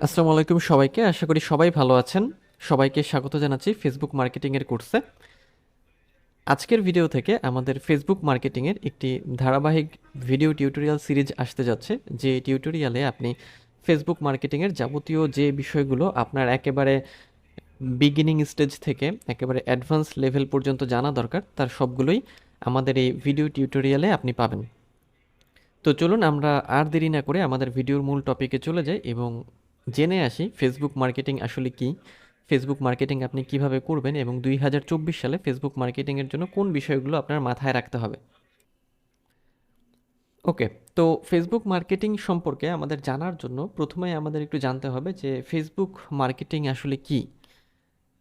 আসসালামু আলাইকুম সবাইকে। আশা করি সবাই ভালো আছেন। সবাইকে স্বাগত জানাচ্ছি ফেসবুক মার্কেটিংয়ের কোর্সে। আজকের ভিডিও থেকে আমাদের ফেসবুক মার্কেটিংয়ের একটি ধারাবাহিক ভিডিও টিউটোরিয়াল সিরিজ আসতে যাচ্ছে, যে টিউটোরিয়ালে আপনি ফেসবুক মার্কেটিংয়ের যাবতীয় যে বিষয়গুলো আপনার একেবারে বিগিনিং স্টেজ থেকে একেবারে অ্যাডভান্স লেভেল পর্যন্ত জানা দরকার, তার সবগুলোই আমাদের এই ভিডিও টিউটোরিয়ালে আপনি পাবেন। তো চলুন আমরা আর দেরি না করে আমাদের ভিডিওর মূল টপিকে চলে যাই এবং জেনে আসি ফেসবুক মার্কেটিং আসলে কি, ফেসবুক মার্কেটিং আপনি কিভাবে করবেন এবং 2024 সালে ফেসবুক মার্কেটিংয়ের জন্য কোন বিষয়গুলো আপনার মাথায় রাখতে হবে। ওকে, তো ফেসবুক মার্কেটিং সম্পর্কে আমাদের জানার জন্য প্রথমে আমাদের একটু জানতে হবে যে ফেসবুক মার্কেটিং আসলে কি,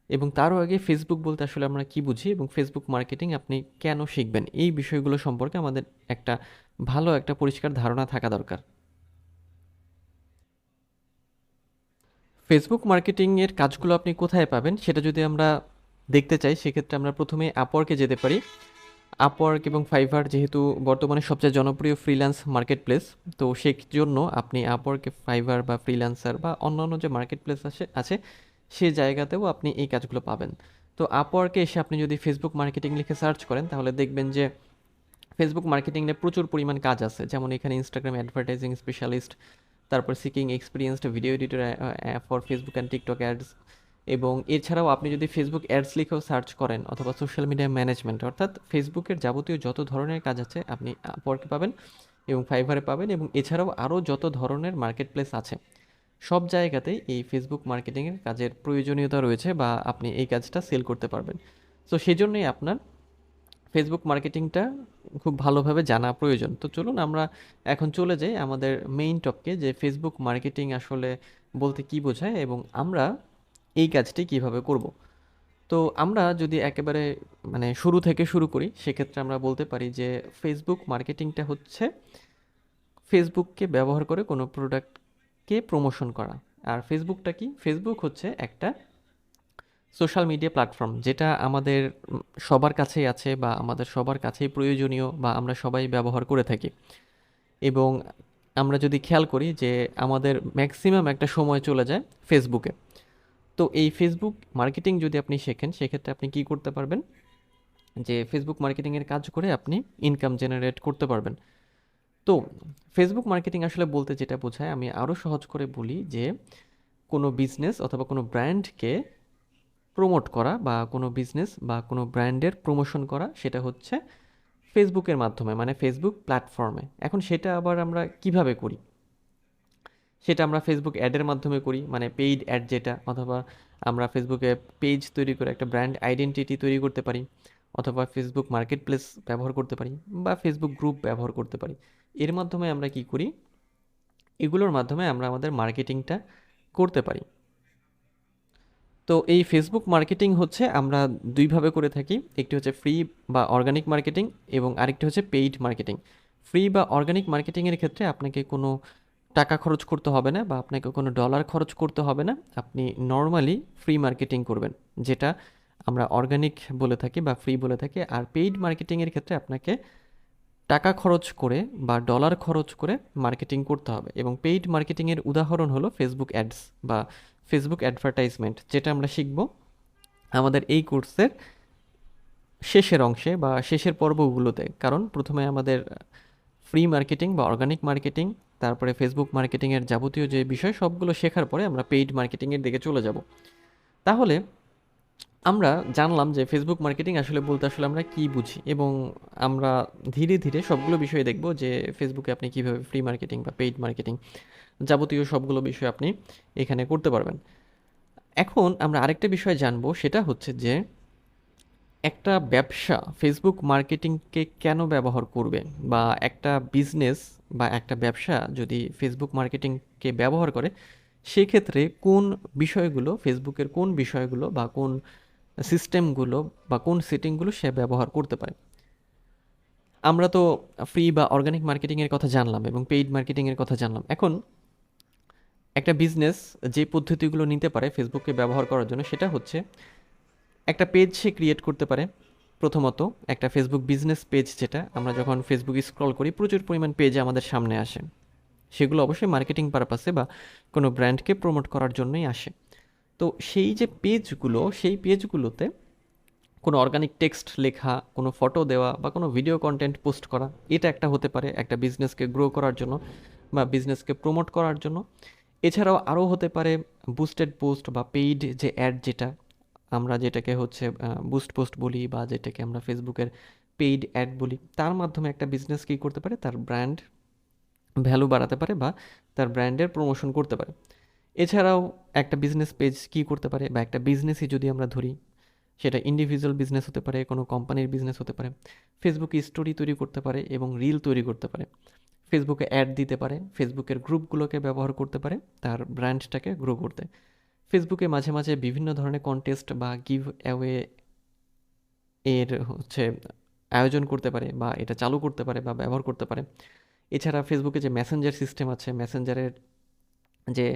এবং তারও আগে ফেসবুক বলতে আসলে আমরা কি বুঝি এবং ফেসবুক মার্কেটিং আপনি কেন শিখবেন, এই বিষয়গুলো সম্পর্কে আমাদের একটা ভালো একটা পরিষ্কার ধারণা থাকা দরকার। ফেসবুক মার্কেটিংয়ের কাজগুলো আপনি কোথায় পাবেন সেটা যদি আমরা দেখতে চাই, সেক্ষেত্রে আমরা প্রথমে আপওয়ার্কে যেতে পারি। আপওয়ার্ক এবং ফাইভার যেহেতু বর্তমানে সবচেয়ে জনপ্রিয় ফ্রিল্যান্স মার্কেট প্লেস, তো সেই জন্য আপনি আপওয়ার্কে, ফাইভার বা ফ্রিল্যান্সার বা অন্যান্য যে মার্কেট প্লেস আছে সে জায়গাতেও আপনি এই কাজগুলো পাবেন। তো আপওয়ার্কে এসে আপনি যদি ফেসবুক মার্কেটিং লিখে সার্চ করেন তাহলে দেখবেন যে ফেসবুক মার্কেটিং নিয়ে প্রচুর পরিমাণ কাজ আছে, যেমন এখানে ইনস্টাগ্রাম অ্যাডভার্টাইজিং স্পেশালিস্ট, তারপর seeking experienced video editor for Facebook and TikTok ads, এবং এছাড়াও আপনি যদি ফেসবুক অ্যাডস লিখেও সার্চ করেন অথবা সোশ্যাল মিডিয়া ম্যানেজমেন্ট, অর্থাৎ ফেসবুকের যাবতীয় যত ধরনের কাজ আছে আপনি আপওয়ার্কে পাবেন এবং ফাইভারে পাবেন, এবং এছাড়াও আরও যত ধরনের মার্কেট প্লেস আছে সব জায়গাতেই এই ফেসবুক মার্কেটিংয়ের কাজের প্রয়োজনীয়তা রয়েছে, বা আপনি এই কাজটা সেল করতে পারবেন। সো সেই জন্যই আপনার ফেসবুক মার্কেটিংটা খুব ভালোভাবে জানা প্রয়োজন। তো চলুন আমরা এখন চলে যাই আমাদের মেইন টপিকে, যে ফেসবুক মার্কেটিং আসলে বলতে কি বোঝায় এবং আমরা এই কাজটি কিভাবে করব। তো আমরা যদি একেবারে মানে শুরু থেকে শুরু করি, সেক্ষেত্রে আমরা বলতে পারি যে ফেসবুক মার্কেটিংটা হচ্ছে ফেসবুককে ব্যবহার করে কোনো প্রোডাক্টকে প্রমোশন করা। আর ফেসবুকটা কি? ফেসবুক হচ্ছে একটা সোশ্যাল মিডিয়া প্ল্যাটফর্ম যেটা আমাদের সবার কাছেই আছে, বা আমাদের সবার কাছেই প্রয়োজনীয়, বা আমরা সবাই ব্যবহার করে থাকি। এবং আমরা যদি খেয়াল করি যে আমাদের ম্যাক্সিমাম একটা সময় চলে যায় ফেসবুকে। তো এই ফেসবুক মার্কেটিং যদি আপনি শেখেন, সেক্ষেত্রে আপনি কি করতে পারবেন, যে ফেসবুক মার্কেটিংয়ের কাজ করে আপনি ইনকাম জেনারেট করতে পারবেন। তো ফেসবুক মার্কেটিং আসলে বলতে যেটা বোঝায়, আমি আরও সহজ করে বলি যে কোনো বিজনেস অথবা কোনো ব্র্যান্ডকে প্রমোট করা, বা কোনো বিজনেস বা কোনো ব্র্যান্ডের প্রমোশন করা, সেটা হচ্ছে ফেসবুকের মাধ্যমে, মানে ফেসবুক প্ল্যাটফর্মে। এখন সেটা আবার আমরা কিভাবে করি? সেটা আমরা ফেসবুক অ্যাডের মাধ্যমে করি, মানে পেইড অ্যাড যেটা, অথবা আমরা ফেসবুকে পেজ তৈরি করে একটা ব্র্যান্ড আইডেন্টিটি তৈরি করতে পারি, অথবা ফেসবুক মার্কেট প্লেস ব্যবহার করতে পারি, বা ফেসবুক গ্রুপ ব্যবহার করতে পারি। এর মাধ্যমে আমরা কি করি? এগুলোর মাধ্যমে আমরা আমাদের মার্কেটিংটা করতে পারি। তো এই ফেসবুক মার্কেটিং হচ্ছে আমরা দুইভাবে করে থাকি, একটি হচ্ছে ফ্রি বা অর্গানিক মার্কেটিং, এবং আরেকটি হচ্ছে পেইড মার্কেটিং। ফ্রি বা অর্গানিক মার্কেটিংয়ের ক্ষেত্রে আপনাকে কোনো টাকা খরচ করতে হবে না, বা আপনাকে কোনো ডলার খরচ করতে হবে না, আপনি নর্মালি ফ্রি মার্কেটিং করবেন, যেটা আমরা অর্গানিক বলে থাকি বা ফ্রি বলে থাকি। আর পেইড মার্কেটিংয়ের ক্ষেত্রে আপনাকে টাকা খরচ করে বা ডলার খরচ করে মার্কেটিং করতে হবে, এবং পেইড মার্কেটিংয়ের উদাহরণ হলো ফেসবুক অ্যাডস বা ফেসবুক অ্যাডভার্টাইজমেন্ট, যেটা আমরা শিখব আমাদের এই কোর্সের শেষের অংশে বা শেষের পর্বগুলোতে। কারণ প্রথমে আমাদের ফ্রি মার্কেটিং বা অর্গানিক মার্কেটিং, তারপরে ফেসবুক মার্কেটিংয়ের যাবতীয় যে বিষয় সবগুলো শেখার পরে আমরা পেইড মার্কেটিংয়ের দিকে চলে যাব। তাহলে আমরা জানলাম যে ফেসবুক মার্কেটিং আসলে বলতে আসলে আমরা কি বুঝি, এবং আমরা ধীরে ধীরে সবগুলো বিষয় দেখব যে ফেসবুকে আপনি কিভাবে ফ্রি মার্কেটিং বা পেইড মার্কেটিং যাবতীয় সবগুলো বিষয় আপনি এখানে করতে পারবেন। এখন আমরা আরেকটা বিষয় জানবো, সেটা হচ্ছে যে একটা ব্যবসা ফেসবুক মার্কেটিংকে কেন ব্যবহার করবে, বা একটা বিজনেস বা একটা ব্যবসা যদি ফেসবুক মার্কেটিংকে ব্যবহার করে, সেক্ষেত্রে কোন বিষয়গুলো, ফেসবুকের কোন বিষয়গুলো বা কোন সিস্টেমগুলো বা কোন সেটিংগুলো সে ব্যবহার করতে পারে। আমরা তো ফ্রি বা অর্গানিক মার্কেটিংয়ের কথা জানলাম এবং পেইড মার্কেটিংয়ের কথা জানলাম। এখন একটা বিজনেস যে পদ্ধতিগুলো নিতে পারে ফেসবুককে ব্যবহার করার জন্য, সেটা হচ্ছে একটা পেজ সে ক্রিয়েট করতে পারে। প্রথমত একটা ফেসবুক বিজনেস পেজ, যেটা আমরা যখন ফেসবুকে স্ক্রল করি প্রচুর পরিমাণ পেজ আমাদের সামনে আসে, সেগুলো অবশ্যই মার্কেটিং পারপাসে বা কোনো ব্র্যান্ডকে প্রমোট করার জন্যই আসে। তো সেই যে পেজগুলো, সেই পেজগুলোতে কোনো অর্গানিক টেক্সট লেখা, কোনো ফটো দেওয়া বা কোনো ভিডিও কন্টেন্ট পোস্ট করা, এটা একটা হতে পারে একটা বিজনেসকে গ্রো করার জন্য বা বিজনেসকে প্রমোট করার জন্য। এছাড়াও আরও হতে পারে বুস্টেড পোস্ট বা পেইড যে অ্যাড, যেটা আমরা যেটাকে হচ্ছে বুস্ট পোস্ট বলি বা যেটাকে আমরা ফেসবুকের পেইড অ্যাড বলি, তার মাধ্যমে একটা বিজনেস কী করতে পারে, তার ব্র্যান্ড ভ্যালু বাড়াতে পারে বা তার ব্র্যান্ডের প্রমোশন করতে পারে। এছাড়াও একটা বিজনেস পেজ কী করতে পারে, বা একটা বিজনেসই যদি আমরা ধরি, সেটা ইন্ডিভিজুয়াল বিজনেস হতে পারে, কোনো কোম্পানির বিজনেস হতে পারে, ফেসবুকে স্টোরি তৈরি করতে পারে এবং রিল তৈরি করতে পারে, ফেসবুকে অ্যাড দিতে পারে, ফেসবুকের গ্রুপগুলোকে ব্যবহার করতে পারে তার ব্র্যান্ডটাকে গ্রো করতে। ফেসবুকে মাঝে মাঝে বিভিন্ন ধরনের কন্টেস্ট বা গিভ অ্যাওয়ে এর হচ্ছে আয়োজন করতে পারে বা এটা চালু করতে পারে বা ব্যবহার করতে পারে। এছাড়া ফেসবুকে যে মেসেঞ্জার সিস্টেম আছে, মেসেঞ্জারের যে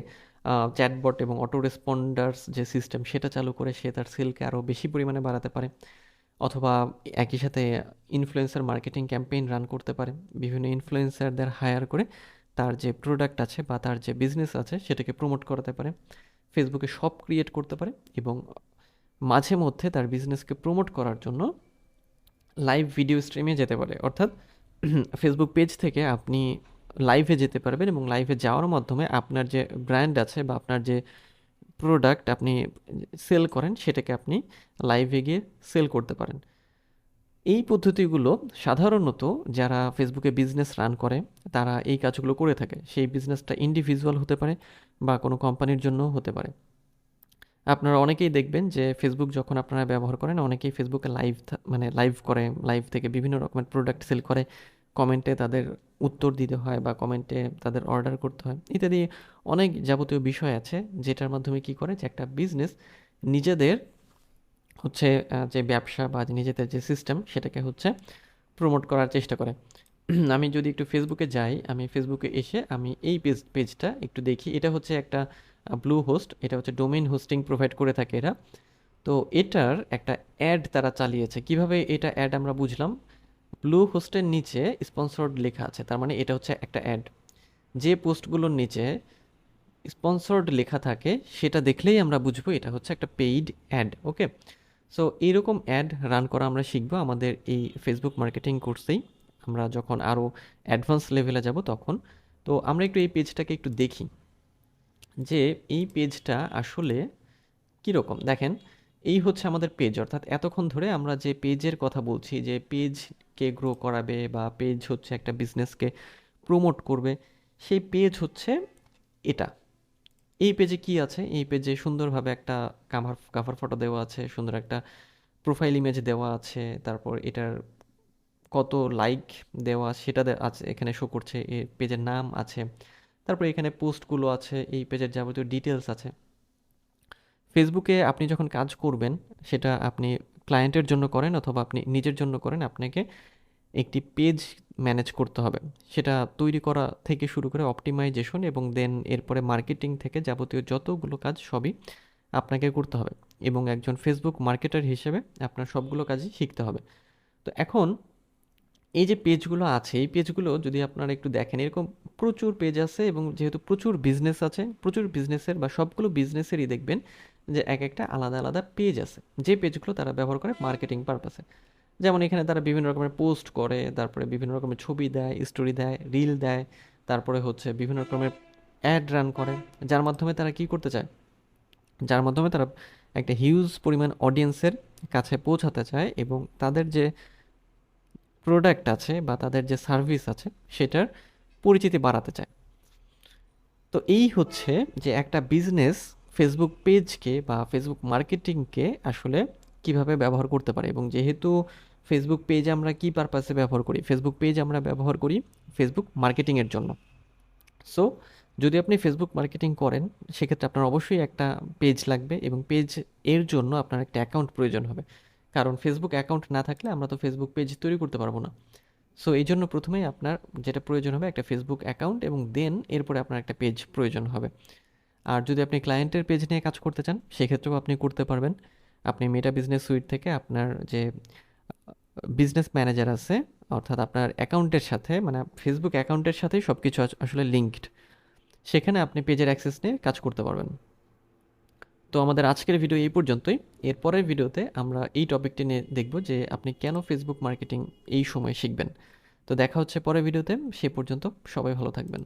চ্যাটবট এবং অটো রেসপন্ডার্স যে সিস্টেম, সেটা চালু করে সে তার সেলকে আরও বেশি পরিমাণে বাড়াতে পারে। অথবা একই সাথে ইনফ্লুয়েন্সার মার্কেটিং ক্যাম্পেইন রান করতে পারে, বিভিন্ন ইনফ্লুয়েন্সারদের হায়ার করে তার যে প্রোডাক্ট আছে বা তার যে বিজনেস আছে সেটাকে প্রমোট করাতে পারে, ফেসবুকে শপ ক্রিয়েট করতে পারে এবং মাঝে মধ্যে তার বিজনেসকে প্রমোট করার জন্য লাইভ ভিডিও স্ট্রিমে যেতে পারে। অর্থাৎ ফেসবুক পেজ থেকে আপনি লাইভে যেতে পারবেন এবং লাইভে যাওয়ার মাধ্যমে আপনার যে ব্র্যান্ড আছে বা আপনার যে প্রোডাক্ট আপনি সেল করেন সেটাকে আপনি লাইভে গিয়ে সেল করতে পারেন। এই পদ্ধতিগুলো সাধারণত যারা ফেসবুকে বিজনেস রান করে তারা এই কাজগুলো করে থাকে। সেই বিজনেসটা ইন্ডিভিজুয়াল হতে পারে বা কোনো কোম্পানির জন্যও হতে পারে। আপনারা অনেকেই দেখবেন যে ফেসবুক যখন আপনারা ব্যবহার করেন, অনেকেই ফেসবুকে মানে লাইভ করে, লাইভ থেকে বিভিন্ন রকমের প্রোডাক্ট সেল করে, কমেন্টে তাদের উত্তর দিতে হয় বা কমেন্টে তাদের অর্ডার করতে হয় ইত্যাদি। অনেক যাবতীয় বিষয় আছে যেটার মাধ্যমে কি করে যে একটা বিজনেস নিজেদের হচ্ছে যে ব্যবসা বা নিজেদের যে সিস্টেম সেটাকে হচ্ছে প্রমোট করার চেষ্টা করে। আমি যদি একটু ফেসবুকে যাই, আমি ফেসবুকে এসে আমি এই পেজটা একটু দেখি। এটা হচ্ছে একটা ব্লু হোস্ট, এটা হচ্ছে ডোমেইন হোস্টিং প্রোভাইড করে থাকে এরা। তো এটার একটা অ্যাড তারা চালিয়েছে। কিভাবে এটা অ্যাড আমরা বুঝলাম, ব্লু হোস্টের নিচে স্পন্সর্ড লেখা আছে, তার মানে এটা হচ্ছে একটা অ্যাড। যে পোস্টগুলোর নিচে স্পন্সর্ড লেখা থাকে সেটা দেখলেই আমরা বুঝবো এটা হচ্ছে একটা পেইড অ্যাড। ওকে, সো এইরকম অ্যাড রান করা আমরা শিখবো আমাদের এই ফেসবুক মার্কেটিং কোর্সেই, আমরা যখন আরও অ্যাডভান্স লেভেলে যাব তখন। তো আমরা একটু এই পেজটাকে একটু দেখি যে এই পেজটা আসলে কীরকম। দেখেন, এই হচ্ছে আমাদের পেজ, অর্থাৎ এতক্ষণ ধরে আমরা যে পেজের কথা বলছি, যে পেজকে গ্রো করাবে বা পেজ হচ্ছে একটা বিজনেসকে প্রমোট করবে, সেই পেজ হচ্ছে এটা। এই পেজে কি আছে, এই পেজে সুন্দরভাবে একটা কাভার ফটো দেওয়া আছে, সুন্দর একটা প্রোফাইল ইমেজ দেওয়া আছে, তারপর এটার কত লাইক দেওয়া সেটা আছে, এখানে শো করছে, এই পেজের নাম আছে, তারপর এখানে পোস্টগুলো আছে, এই পেজের যাবতীয় ডিটেলস আছে। ফেসবুকে আপনি যখন কাজ করবেন, সেটা আপনি ক্লায়েন্টের জন্য করেন অথবা আপনি নিজের জন্য করেন, আপনাকে একটি পেজ ম্যানেজ করতে হবে। সেটা তৈরি করা থেকে শুরু করে অপটিমাইজেশন এবং দেন এরপরে মার্কেটিং থেকে যাবতীয় যতগুলো কাজ সবই আপনাকে করতে হবে এবং একজন ফেসবুক মার্কেটার হিসেবে আপনার সবগুলো কাজই শিখতে হবে। তো এখন এই যে পেজগুলো আছে, এই পেজগুলো যদি আপনারা একটু দেখেন, এরকম প্রচুর পেজ আছে এবং যেহেতু প্রচুর বিজনেস আছে, প্রচুর বিজনেসের বা সবগুলো বিজনেসেরই দেখবেন যে এক একটা আলাদা আলাদা পেজ আছে, যে পেজগুলো তারা ব্যবহার করে মার্কেটিং পারপাসে। যেমন এখানে তারা বিভিন্ন রকমের পোস্ট করে, তারপরে বিভিন্ন রকমের ছবি দেয়, স্টোরি দেয়, রিল দেয়, তারপরে হচ্ছে বিভিন্ন রকমের অ্যাড রান করে, যার মাধ্যমে তারা কি করতে চায়, যার মাধ্যমে তারা একটা হিউজ পরিমাণ অডিয়েন্সের কাছে পৌঁছাতে চায় এবং তাদের যে প্রোডাক্ট আছে বা তাদের যে সার্ভিস আছে সেটার পরিচিতি বাড়াতে চায়। তো এই হচ্ছে যে একটা বিজনেস ফেসবুক পেজকে বা ফেসবুক মার্কেটিংকে আসলে কিভাবে ব্যবহার করতে পারে। এবং যেহেতু ফেসবুক পেজ আমরা কি পারপাসে ব্যবহার করি, ফেসবুক পেজ আমরা ব্যবহার করি ফেসবুক মার্কেটিংয়ের জন্য। সো যদি আপনি ফেসবুক মার্কেটিং করেন, সেক্ষেত্রে আপনার অবশ্যই একটা পেজ লাগবে এবং পেজ এর জন্য আপনার একটা অ্যাকাউন্ট প্রয়োজন হবে, কারণ ফেসবুক অ্যাকাউন্ট না থাকলে আমরা তো ফেসবুক পেজ তৈরি করতে পারবো না। সো এই জন্য প্রথমেই আপনার যেটা প্রয়োজন হবে একটা ফেসবুক অ্যাকাউন্ট এবং দেন এরপরে আপনার একটা পেজ প্রয়োজন হবে। আর যদি আপনি ক্লায়েন্টের পেজ নিয়ে কাজ করতে চান, সেক্ষেত্রেও আপনি করতে পারবেন। আপনি মেটা বিজনেস সুইট থেকে আপনার যে বিজনেস ম্যানেজার আছে অর্থাৎ আপনার অ্যাকাউন্টের সাথে, মানে ফেসবুক অ্যাকাউন্টের সাথেই সব কিছু আসলে লিঙ্কড। সেখানে আপনি পেজের অ্যাক্সেস নিয়ে কাজ করতে পারবেন। তো আমাদের আজকের ভিডিও এই পর্যন্তই। এর পরের ভিডিওতে আমরা এই টপিকটি নিয়ে দেখব যে আপনি কেন ফেসবুক মার্কেটিং এই সময় শিখবেন। তো দেখা হচ্ছে পরের ভিডিওতে। সে পর্যন্ত সবাই ভালো থাকবেন।